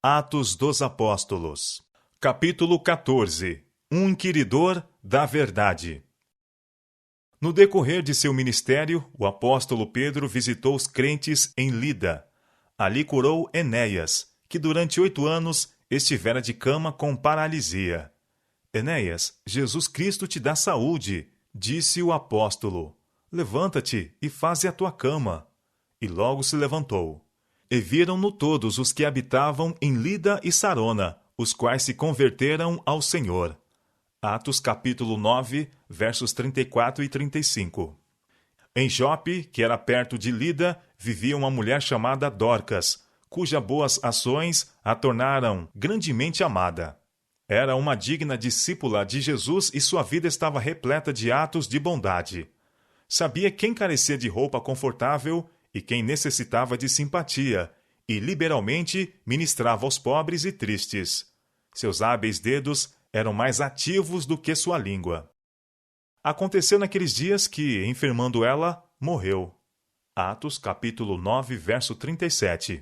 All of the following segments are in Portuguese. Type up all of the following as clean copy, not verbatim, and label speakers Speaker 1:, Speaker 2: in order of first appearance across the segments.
Speaker 1: Atos dos Apóstolos. Capítulo 14. Um inquiridor da verdade. No decorrer de seu ministério, o apóstolo Pedro visitou os crentes em Lida. Ali curou Enéas, que durante 8 anos estivera de cama com paralisia. Enéas, Jesus Cristo te dá saúde, disse o apóstolo. Levanta-te e faze a tua cama. E logo se levantou. E viram-no todos os que habitavam em Lida e Sarona, os quais se converteram ao Senhor. Atos capítulo 9, versos 34 e 35. Em Jope, que era perto de Lida, vivia uma mulher chamada Dorcas, cujas boas ações a tornaram grandemente amada. Era uma digna discípula de Jesus e sua vida estava repleta de atos de bondade. Sabia quem carecia de roupa confortável e quem necessitava de simpatia, e liberalmente ministrava aos pobres e tristes. Seus hábeis dedos eram mais ativos do que sua língua. Aconteceu naqueles dias que, enfermando ela, morreu. Atos capítulo 9, verso 37.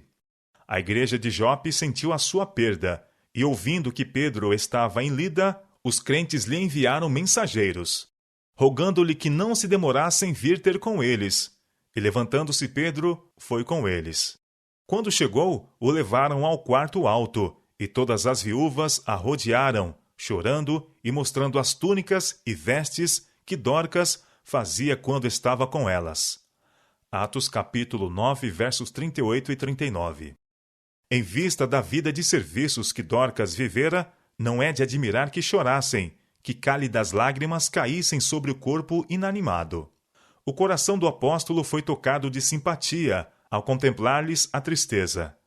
Speaker 1: A igreja de Jope sentiu a sua perda, e ouvindo que Pedro estava em Lida, os crentes lhe enviaram mensageiros, rogando-lhe que não se demorasse em vir ter com eles. E levantando-se Pedro, foi com eles. Quando chegou, o levaram ao quarto alto, e todas as viúvas a rodearam, chorando e mostrando as túnicas e vestes que Dorcas fazia quando estava com elas. Atos capítulo 9, versos 38 e 39. Em vista da vida de serviços que Dorcas vivera, não é de admirar que chorassem, que cálidas lágrimas caíssem sobre o corpo inanimado. O coração do apóstolo foi tocado de simpatia ao contemplar-lhes a tristeza.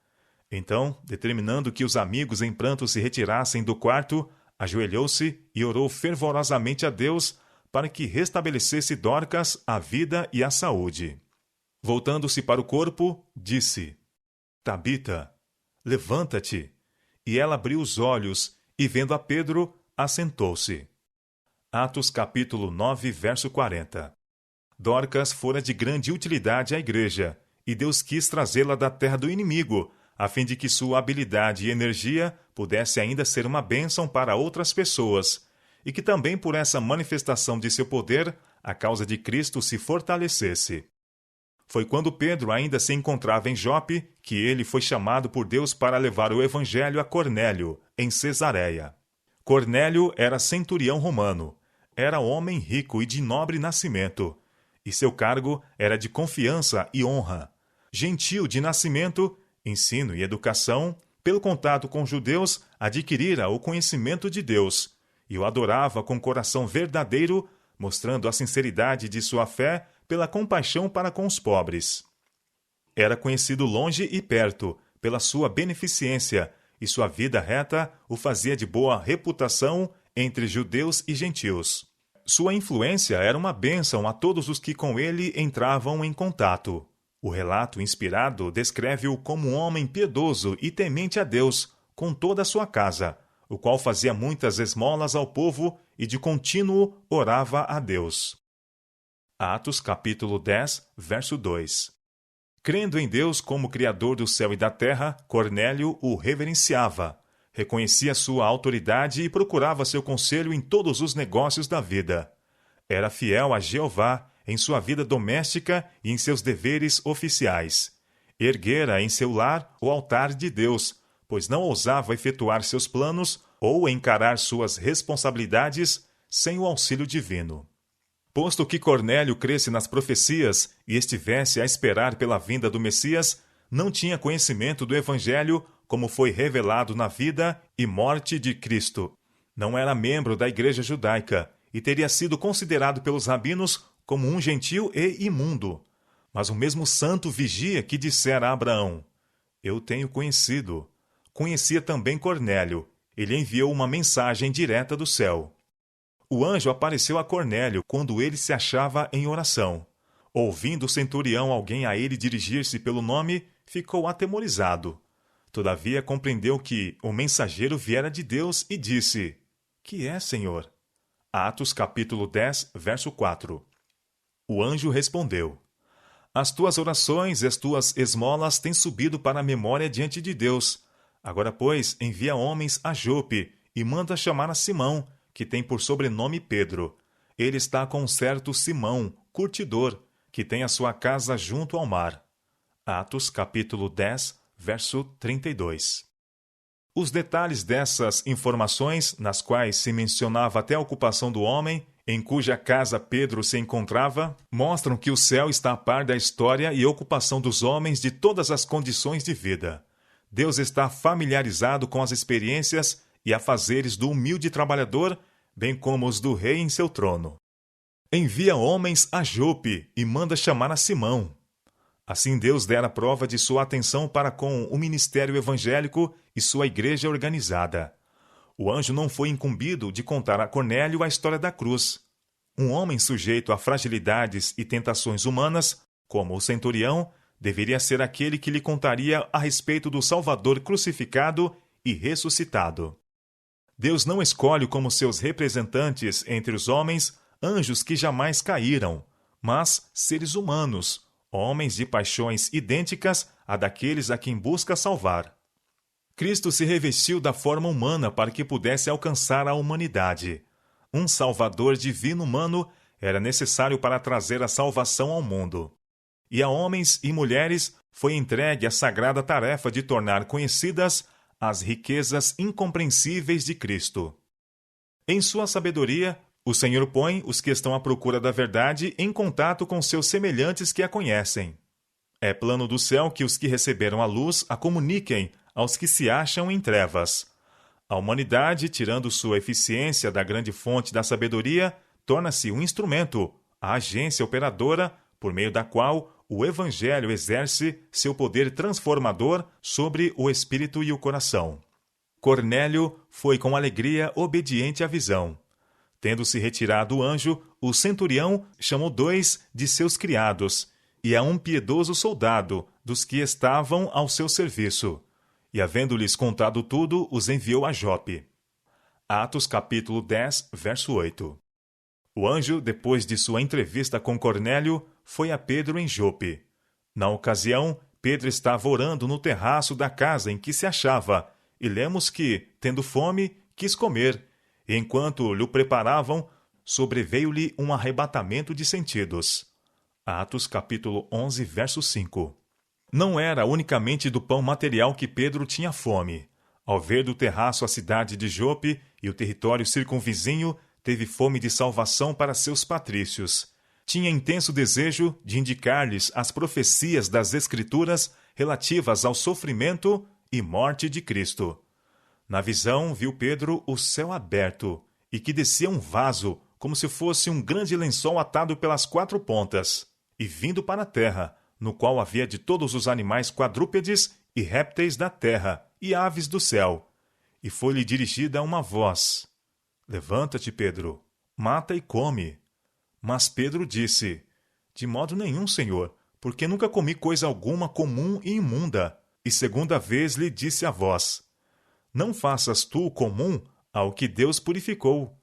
Speaker 1: Então, determinando que os amigos em pranto se retirassem do quarto, ajoelhou-se e orou fervorosamente a Deus para que restabelecesse Dorcas a vida e a saúde. Voltando-se para o corpo, disse: Tabita, levanta-te. E ela abriu os olhos e, vendo a Pedro, assentou-se. Atos capítulo 9, verso 40. Dorcas fora de grande utilidade à igreja, e Deus quis trazê-la da terra do inimigo, a fim de que sua habilidade e energia pudesse ainda ser uma bênção para outras pessoas, e que também por essa manifestação de seu poder, a causa de Cristo se fortalecesse. Foi quando Pedro ainda se encontrava em Jope que ele foi chamado por Deus para levar o evangelho a Cornélio, em Cesareia. Cornélio era centurião romano, era homem rico e de nobre nascimento, e seu cargo era de confiança e honra. Gentil de nascimento, ensino e educação, pelo contato com judeus, adquirira o conhecimento de Deus, e o adorava com coração verdadeiro, mostrando a sinceridade de sua fé pela compaixão para com os pobres. Era conhecido longe e perto, pela sua beneficência, e sua vida reta o fazia de boa reputação entre judeus e gentios. Sua influência era uma bênção a todos os que com ele entravam em contato. O relato inspirado descreve-o como um homem piedoso e temente a Deus, com toda a sua casa, o qual fazia muitas esmolas ao povo e de contínuo orava a Deus. Atos capítulo 10, verso 2. Crendo em Deus como Criador do céu e da terra, Cornélio o reverenciava, reconhecia sua autoridade e procurava seu conselho em todos os negócios da vida. Era fiel a Jeová em sua vida doméstica e em seus deveres oficiais. Erguera em seu lar o altar de Deus, pois não ousava efetuar seus planos ou encarar suas responsabilidades sem o auxílio divino. Posto que Cornélio cresce nas profecias e estivesse a esperar pela vinda do Messias, não tinha conhecimento do Evangelho como foi revelado na vida e morte de Cristo. Não era membro da igreja judaica e teria sido considerado pelos rabinos como um gentil e imundo. Mas o mesmo santo vigia que dissera a Abraão: Eu tenho conhecido. Conhecia também Cornélio. Ele enviou uma mensagem direta do céu. O anjo apareceu a Cornélio quando ele se achava em oração. Ouvindo o centurião alguém a ele dirigir-se pelo nome, ficou atemorizado. Todavia compreendeu que o mensageiro viera de Deus e disse: Que é, Senhor? Atos capítulo 10, verso 4. O anjo respondeu: As tuas orações e as tuas esmolas têm subido para a memória diante de Deus. Agora, pois, envia homens a Jope e manda chamar a Simão, que tem por sobrenome Pedro. Ele está com um certo Simão, curtidor, que tem a sua casa junto ao mar. Atos, capítulo 10, verso 32. Os detalhes dessas informações, nas quais se mencionava até a ocupação do homem, em cuja casa Pedro se encontrava, mostram que o céu está a par da história e ocupação dos homens de todas as condições de vida. Deus está familiarizado com as experiências e afazeres do humilde trabalhador, bem como os do rei em seu trono. Envia homens a Jope e manda chamar a Simão. Assim Deus dera prova de sua atenção para com o ministério evangélico e sua igreja organizada. O anjo não foi incumbido de contar a Cornélio a história da cruz. Um homem sujeito a fragilidades e tentações humanas, como o centurião, deveria ser aquele que lhe contaria a respeito do Salvador crucificado e ressuscitado. Deus não escolhe como seus representantes entre os homens anjos que jamais caíram, mas seres humanos, homens de paixões idênticas à daqueles a quem busca salvar. Cristo se revestiu da forma humana para que pudesse alcançar a humanidade. Um Salvador divino humano era necessário para trazer a salvação ao mundo. E a homens e mulheres foi entregue a sagrada tarefa de tornar conhecidas as riquezas incompreensíveis de Cristo. Em sua sabedoria, o Senhor põe os que estão à procura da verdade em contato com seus semelhantes que a conhecem. É plano do céu que os que receberam a luz a comuniquem aos que se acham em trevas. A humanidade, tirando sua eficiência da grande fonte da sabedoria, torna-se um instrumento, a agência operadora, por meio da qual o Evangelho exerce seu poder transformador sobre o espírito e o coração. Cornélio foi com alegria obediente à visão. Tendo-se retirado o anjo, o centurião chamou 2 de seus criados e a um piedoso soldado dos que estavam ao seu serviço. E, havendo-lhes contado tudo, os enviou a Jope. Atos capítulo 10, verso 8. O anjo, depois de sua entrevista com Cornélio, foi a Pedro em Jope. Na ocasião, Pedro estava orando no terraço da casa em que se achava, e lemos que, tendo fome, quis comer, e enquanto lhe preparavam, sobreveio-lhe um arrebatamento de sentidos. Atos capítulo 11, verso 5. Não era unicamente do pão material que Pedro tinha fome. Ao ver do terraço a cidade de Jope e o território circunvizinho, teve fome de salvação para seus patrícios. Tinha intenso desejo de indicar-lhes as profecias das Escrituras relativas ao sofrimento e morte de Cristo. Na visão, viu Pedro o céu aberto e que descia um vaso, como se fosse um grande lençol atado pelas 4 pontas, e vindo para a terra, no qual havia de todos os animais quadrúpedes e répteis da terra e aves do céu. E foi-lhe dirigida uma voz: Levanta-te, Pedro, mata e come. Mas Pedro disse: De modo nenhum, Senhor, porque nunca comi coisa alguma comum e imunda. E segunda vez lhe disse a voz: Não faças tu o comum ao que Deus purificou.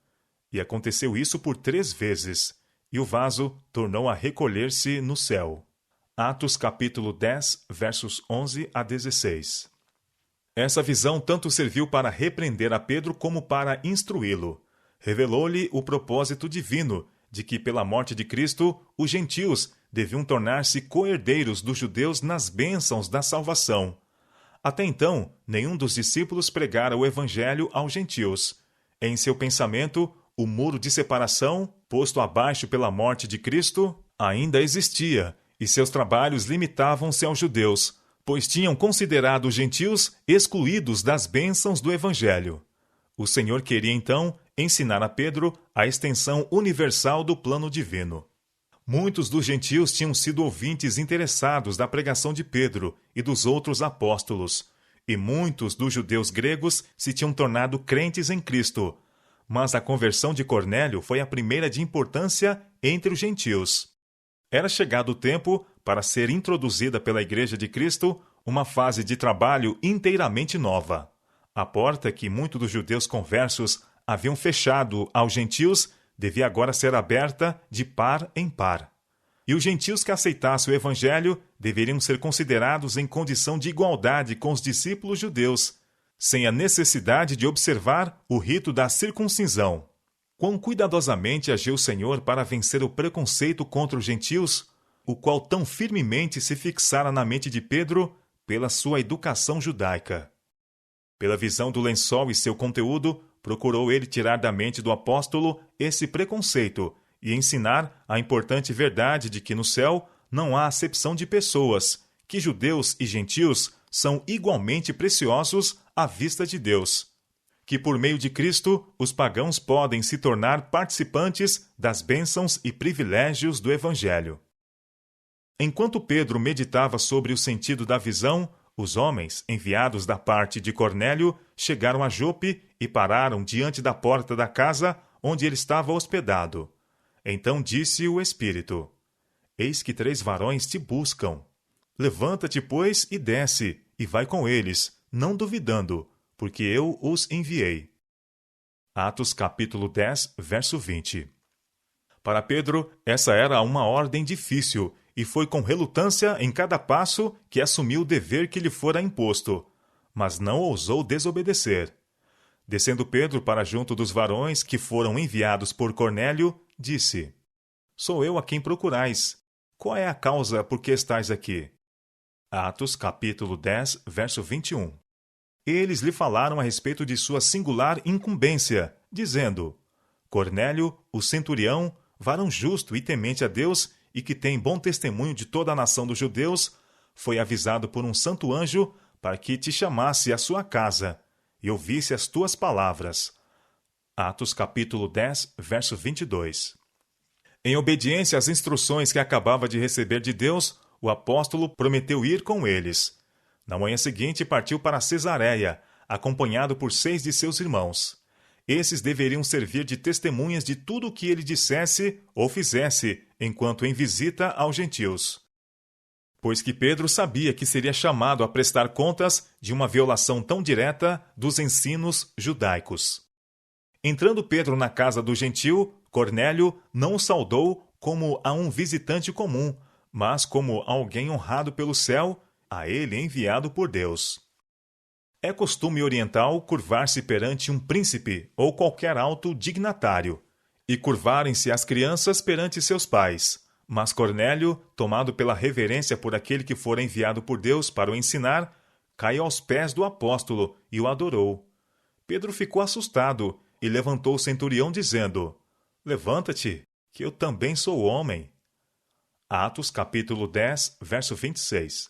Speaker 1: E aconteceu isso por 3 vezes, e o vaso tornou a recolher-se no céu. Atos capítulo 10, versos 11 a 16. Essa visão tanto serviu para repreender a Pedro como para instruí-lo. Revelou-lhe o propósito divino de que, pela morte de Cristo, os gentios deviam tornar-se co-herdeiros dos judeus nas bênçãos da salvação. Até então, nenhum dos discípulos pregara o evangelho aos gentios. Em seu pensamento, o muro de separação, posto abaixo pela morte de Cristo, ainda existia, e seus trabalhos limitavam-se aos judeus, pois tinham considerado os gentios excluídos das bênçãos do evangelho. O Senhor queria, então, ensinar a Pedro a extensão universal do plano divino. Muitos dos gentios tinham sido ouvintes interessados da pregação de Pedro e dos outros apóstolos, e muitos dos judeus gregos se tinham tornado crentes em Cristo. Mas a conversão de Cornélio foi a primeira de importância entre os gentios. Era chegado o tempo para ser introduzida pela Igreja de Cristo uma fase de trabalho inteiramente nova. A porta que muitos dos judeus conversos haviam fechado aos gentios devia agora ser aberta de par em par. E os gentios que aceitassem o Evangelho deveriam ser considerados em condição de igualdade com os discípulos judeus, sem a necessidade de observar o rito da circuncisão. Quão cuidadosamente agiu o Senhor para vencer o preconceito contra os gentios, o qual tão firmemente se fixara na mente de Pedro pela sua educação judaica. Pela visão do lençol e seu conteúdo, procurou ele tirar da mente do apóstolo esse preconceito e ensinar a importante verdade de que no céu não há acepção de pessoas, que judeus e gentios são igualmente preciosos à vista de Deus, que por meio de Cristo os pagãos podem se tornar participantes das bênçãos e privilégios do Evangelho. Enquanto Pedro meditava sobre o sentido da visão, os homens, enviados da parte de Cornélio, chegaram a Jope e pararam diante da porta da casa onde ele estava hospedado. Então disse o Espírito: Eis que 3 varões te buscam. Levanta-te, pois, e desce, e vai com eles, não duvidando, porque eu os enviei. Atos capítulo 10, verso 20. Para Pedro, essa era uma ordem difícil, e foi com relutância em cada passo que assumiu o dever que lhe fora imposto, mas não ousou desobedecer. Descendo Pedro para junto dos varões que foram enviados por Cornélio, disse: Sou eu a quem procurais. Qual é a causa por que estais aqui? Atos capítulo 10, verso 21. Eles lhe falaram a respeito de sua singular incumbência, dizendo: Cornélio, o centurião, varão justo e temente a Deus, e que tem bom testemunho de toda a nação dos judeus, foi avisado por um santo anjo para que te chamasse à sua casa e ouvisse as tuas palavras. Atos capítulo 10, verso 22. Em obediência às instruções que acabava de receber de Deus, o apóstolo prometeu ir com eles. Na manhã seguinte partiu para Cesareia, acompanhado por 6 de seus irmãos. Esses deveriam servir de testemunhas de tudo o que ele dissesse ou fizesse, enquanto em visita aos gentios. Pois que Pedro sabia que seria chamado a prestar contas de uma violação tão direta dos ensinos judaicos. Entrando Pedro na casa do gentil, Cornélio não o saudou como a um visitante comum, mas como alguém honrado pelo céu, a ele enviado por Deus. É costume oriental curvar-se perante um príncipe ou qualquer alto dignatário, e curvarem-se as crianças perante seus pais. Mas Cornélio, tomado pela reverência por aquele que fora enviado por Deus para o ensinar, caiu aos pés do apóstolo e o adorou. Pedro ficou assustado e levantou o centurião, dizendo: Levanta-te, que eu também sou homem. Atos capítulo 10, verso 26.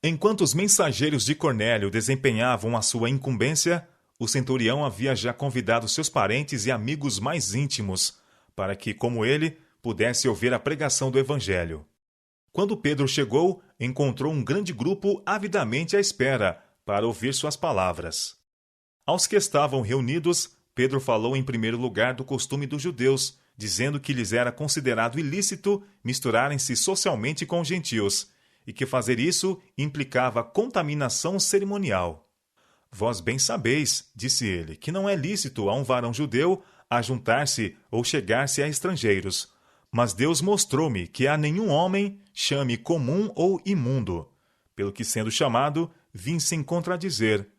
Speaker 1: Enquanto os mensageiros de Cornélio desempenhavam a sua incumbência, o centurião havia já convidado seus parentes e amigos mais íntimos, para que, como ele, pudesse ouvir a pregação do Evangelho. Quando Pedro chegou, encontrou um grande grupo avidamente à espera para ouvir suas palavras. Aos que estavam reunidos, Pedro falou em primeiro lugar do costume dos judeus, dizendo que lhes era considerado ilícito misturarem-se socialmente com os gentios, e que fazer isso implicava contaminação cerimonial. Vós bem sabeis, disse ele, que não é lícito a um varão judeu ajuntar-se ou chegar-se a estrangeiros, mas Deus mostrou-me que a nenhum homem chame comum ou imundo, pelo que, sendo chamado, vim sem contradizer.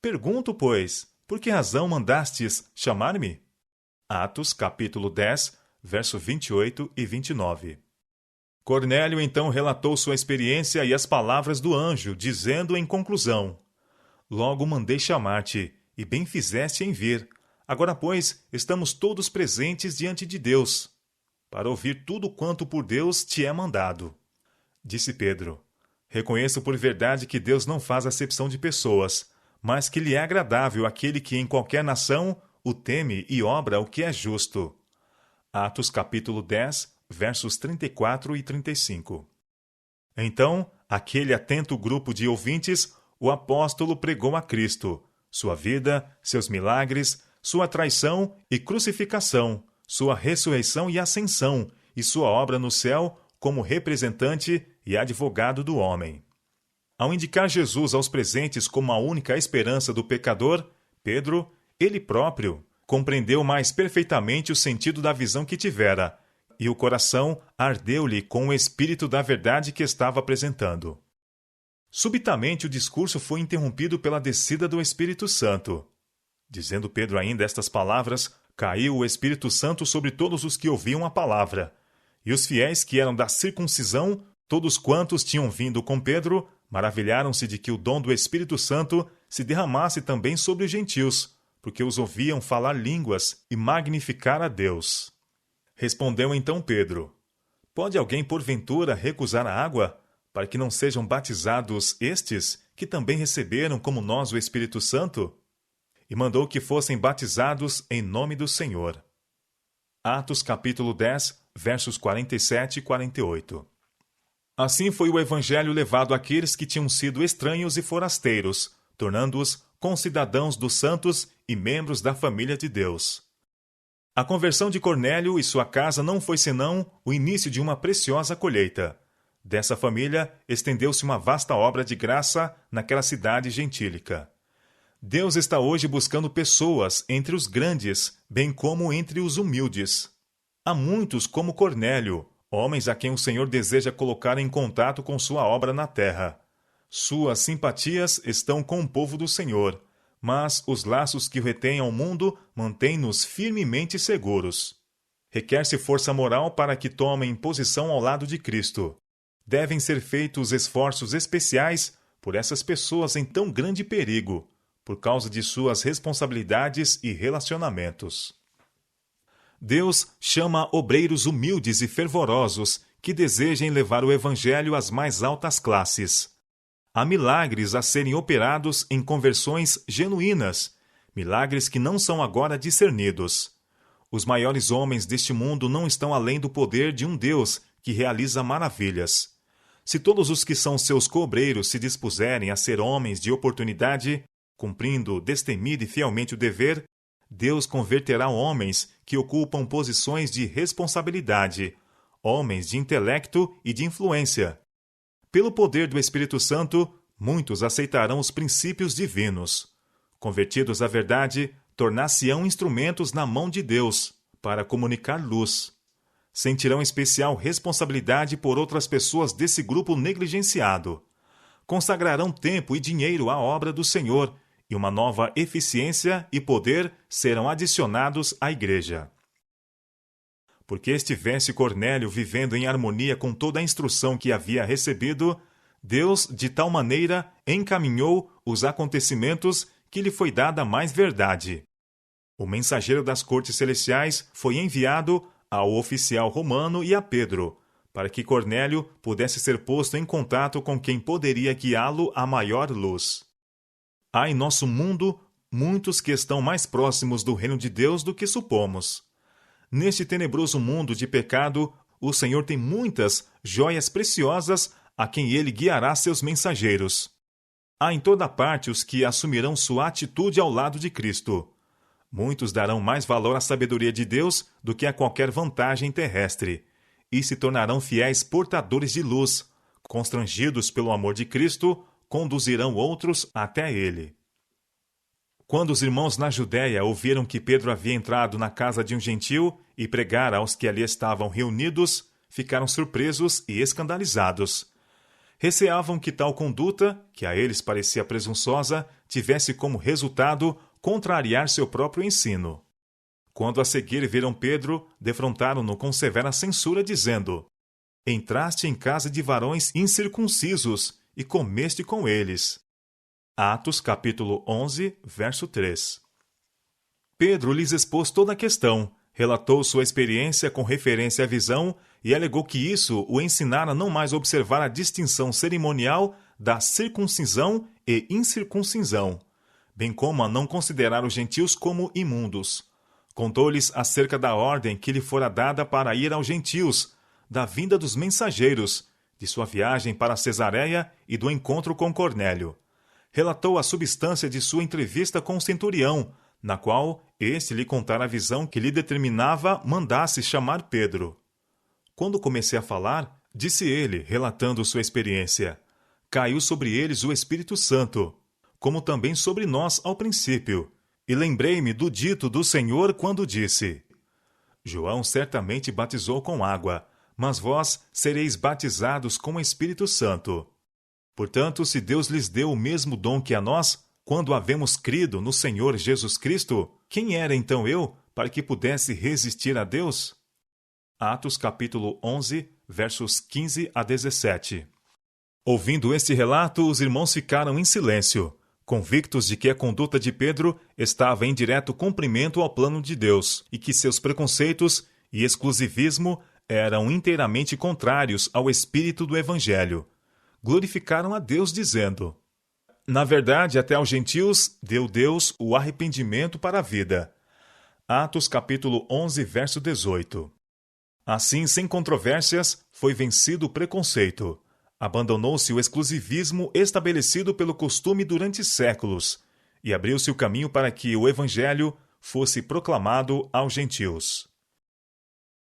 Speaker 1: Pergunto, pois, por que razão mandastes chamar-me? Atos capítulo 10, verso 28 e 29. Cornélio então relatou sua experiência e as palavras do anjo, dizendo em conclusão: Logo mandei chamar-te, e bem fizeste em vir. Agora, pois, estamos todos presentes diante de Deus, para ouvir tudo quanto por Deus te é mandado. Disse Pedro: Reconheço por verdade que Deus não faz acepção de pessoas, mas que lhe é agradável aquele que em qualquer nação o teme e obra o que é justo. Atos capítulo 10, versos 34 e 35. Então, aquele atento grupo de ouvintes, o apóstolo pregou a Cristo, sua vida, seus milagres, sua traição e crucificação, sua ressurreição e ascensão, e sua obra no céu como representante e advogado do homem. Ao indicar Jesus aos presentes como a única esperança do pecador, Pedro, ele próprio, compreendeu mais perfeitamente o sentido da visão que tivera, e o coração ardeu-lhe com o espírito da verdade que estava apresentando. Subitamente o discurso foi interrompido pela descida do Espírito Santo. Dizendo Pedro ainda estas palavras, caiu o Espírito Santo sobre todos os que ouviam a palavra. E os fiéis que eram da circuncisão, todos quantos tinham vindo com Pedro, maravilharam-se de que o dom do Espírito Santo se derramasse também sobre os gentios, porque os ouviam falar línguas e magnificar a Deus. Respondeu então Pedro: Pode alguém porventura recusar a água, para que não sejam batizados estes, que também receberam como nós o Espírito Santo? E mandou que fossem batizados em nome do Senhor. Atos capítulo 10, versos 47 e 48. Assim foi o evangelho levado àqueles que tinham sido estranhos e forasteiros, tornando-os concidadãos dos santos e membros da família de Deus. A conversão de Cornélio e sua casa não foi senão o início de uma preciosa colheita. Dessa família estendeu-se uma vasta obra de graça naquela cidade gentílica. Deus está hoje buscando pessoas entre os grandes, bem como entre os humildes. Há muitos como Cornélio, homens a quem o Senhor deseja colocar em contato com sua obra na terra. Suas simpatias estão com o povo do Senhor, mas os laços que o retêm ao mundo mantêm-nos firmemente seguros. Requer-se força moral para que tomem posição ao lado de Cristo. Devem ser feitos esforços especiais por essas pessoas em tão grande perigo, por causa de suas responsabilidades e relacionamentos. Deus chama obreiros humildes e fervorosos que desejem levar o Evangelho às mais altas classes. Há milagres a serem operados em conversões genuínas, milagres que não são agora discernidos. Os maiores homens deste mundo não estão além do poder de um Deus que realiza maravilhas. Se todos os que são seus cobreiros se dispuserem a ser homens de oportunidade, cumprindo destemido e fielmente o dever, Deus converterá homens que ocupam posições de responsabilidade, homens de intelecto e de influência. Pelo poder do Espírito Santo, muitos aceitarão os princípios divinos. Convertidos à verdade, tornar-se-ão instrumentos na mão de Deus, para comunicar luz. Sentirão especial responsabilidade por outras pessoas desse grupo negligenciado. Consagrarão tempo e dinheiro à obra do Senhor, e uma nova eficiência e poder serão adicionados à igreja. Porque estivesse Cornélio vivendo em harmonia com toda a instrução que havia recebido, Deus, de tal maneira, encaminhou os acontecimentos que lhe foi dada mais verdade. O mensageiro das cortes celestiais foi enviado ao oficial romano e a Pedro, para que Cornélio pudesse ser posto em contato com quem poderia guiá-lo à maior luz. Há em nosso mundo muitos que estão mais próximos do reino de Deus do que supomos. Neste tenebroso mundo de pecado, o Senhor tem muitas joias preciosas a quem Ele guiará seus mensageiros. Há em toda parte os que assumirão sua atitude ao lado de Cristo. Muitos darão mais valor à sabedoria de Deus do que a qualquer vantagem terrestre, e se tornarão fiéis portadores de luz, constrangidos pelo amor de Cristo, conduzirão outros até Ele. Quando os irmãos na Judéia ouviram que Pedro havia entrado na casa de um gentil e pregara aos que ali estavam reunidos, ficaram surpresos e escandalizados. Receavam que tal conduta, que a eles parecia presunçosa, tivesse como resultado contrariar seu próprio ensino. Quando a seguir viram Pedro, defrontaram-no com severa censura, dizendo: Entraste em casa de varões incircuncisos e comeste com eles. Atos capítulo 11, verso 3. Pedro lhes expôs toda a questão, relatou sua experiência com referência à visão e alegou que isso o ensinara não mais observar a distinção cerimonial da circuncisão e incircuncisão, bem como a não considerar os gentios como imundos. Contou-lhes acerca da ordem que lhe fora dada para ir aos gentios, da vinda dos mensageiros, de sua viagem para Cesareia e do encontro com Cornélio. Relatou a substância de sua entrevista com o centurião, na qual este lhe contara a visão que lhe determinava mandasse chamar Pedro. Quando comecei a falar, disse ele, relatando sua experiência: Caiu sobre eles o Espírito Santo, como também sobre nós ao princípio, e lembrei-me do dito do Senhor quando disse: João certamente batizou com água, mas vós sereis batizados com o Espírito Santo. Portanto, se Deus lhes deu o mesmo dom que a nós, quando havemos crido no Senhor Jesus Cristo, quem era então eu para que pudesse resistir a Deus? Atos capítulo 11, versos 15 a 17. Ouvindo este relato, os irmãos ficaram em silêncio, convictos de que a conduta de Pedro estava em direto cumprimento ao plano de Deus e que seus preconceitos e exclusivismo eram inteiramente contrários ao espírito do Evangelho. Glorificaram a Deus dizendo: na verdade, até aos gentios deu Deus o arrependimento para a vida. Atos capítulo 11, verso 18. Assim, sem controvérsias, foi vencido o preconceito. Abandonou-se o exclusivismo estabelecido pelo costume durante séculos, e abriu-se o caminho para que o Evangelho fosse proclamado aos gentios.